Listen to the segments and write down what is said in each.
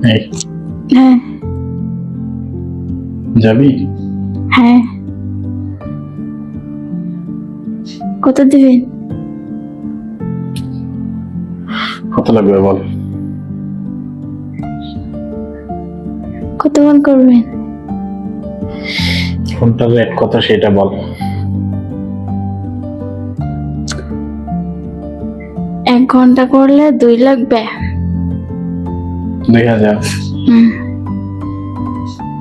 এই হ্যাঁ যাবি? হ্যাঁ। কত দিবেন? কত লাগবে বল? কতক্ষণ করবেন? কোনটার রেট কত সেটা বল। 1 ঘন্টা করলে 2 লাগবে। 2000। হুম,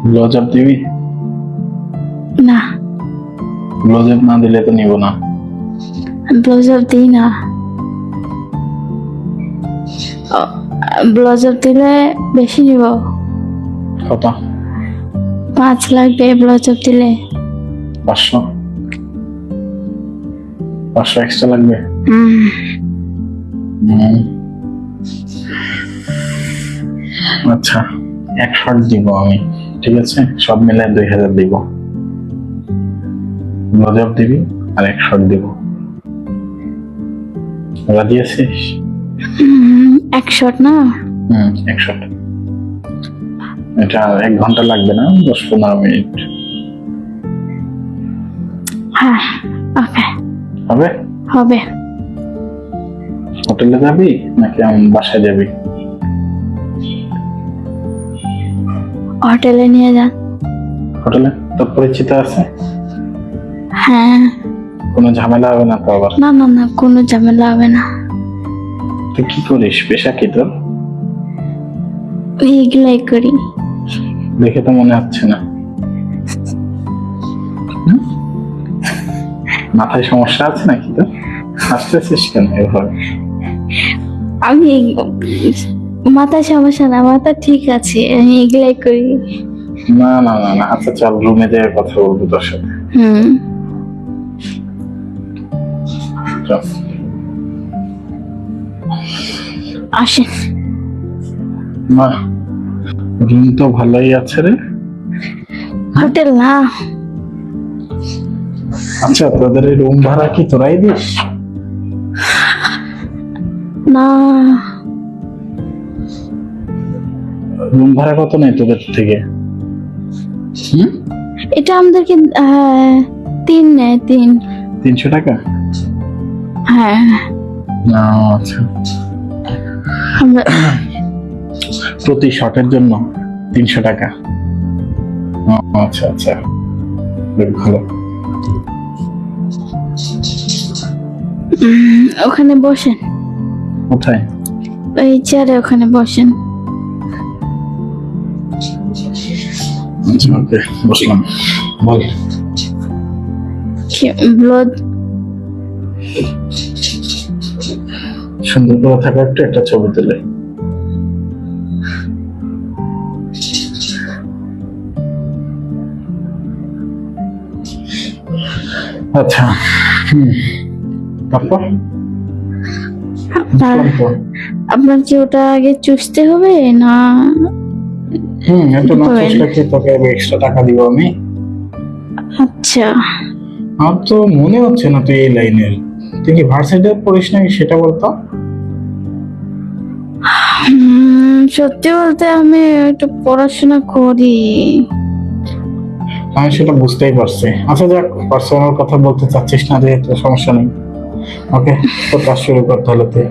ব্লাউজ আপ দিবি? না ব্লাউজ আপ না দিলে তো নিব না। ব্লাউজ আপ দিই না। ব্লাউজ আপ দিলে বেশি নিব। কত? 5 লাগবে ব্লাউজ আপ দিলে। 500? 500 এক্সট্রা লাগবে? হুম, আচ্ছা, 1 শর্ট দিব আমি, ঠিক আছে? সব মিলে 2000 দিব। ব্লাউজ আপ দিবি আর 1 শর্ট দিব। রাজি আছিস? 1 শট না? 1 শর্ট। এটা 1 ঘন্টা লাগবে না, 10-15 মিনিট হ্যাঁ, ওকে হবে। হবে। হোটেলে যাবি নাকি বাসায় যাবি? হোটেলে নিয়ে যান। হোটেলে তোর পরিচিত আছে? হ্যাঁ। কোনো ঝামেলা হবে না তো আবার? না না না, কোনো ঝামেলা হবে না। তুই কি করিস, পেশা কি তোর? এইগুলাই করি। দেখে তো মনে হচ্ছে না। হুম? মাথায় সমস্যা আছে নাকি তোর? হাসতেছিস কেন এভাবে? আমি মাথা সমস্যা না, মাথা ঠিক আছে, আমি এগুলাই করি। না না না না, আচ্ছা চল রুমে যেয়ে কথা বলবো তোর সাথে। হুম, চল। আসেন। না, রুম তো ভালোই আছে রে। হোটেল না। আচ্ছা, তোদের এই রুম ভাড়া কি তোরাই দিস? না, রুম ভাড়া কত নেই তোদের থেকে? এটা আমাদেরকে 3 নেয়, 3। 300 টাকা? হ্যাঁ, না, আচ্ছা। আমরা প্রতি শটের জন্য 300 টাকা? ও, আচ্ছা আচ্ছা, বেশ ভালো। ওখানে বসেন, কোথায়? ওই চেয়ারে ওখানে বসেন। আচ্ছা, ওকে, বসলাম। বল। ব্লাউজ সুন্দর করে থাকা একটা ছবি তুলে। আচ্ছা, তারপর আপনার কি ওটা আগে চুষতে হবে না? এটা না চুষলে কি তোকে এক্সট্রা টাকা দিব আমি? আচ্ছা, আমার তো মনে হচ্ছে না তুই এই লাইনের। তুই কি ভার্সিটিতে পড়িস নাকি সেটা বলতো? সত্যি বলতে আমি একটু পড়াশোনা করি। আমি সেটা বুঝতেই পারছি। আচ্ছা যাক, পার্সোনাল কথা বলতে চাচ্ছিস না যেহেতু, সমস্যা নেই। ওকে, তো কাজ শুরু করতে হলে তুই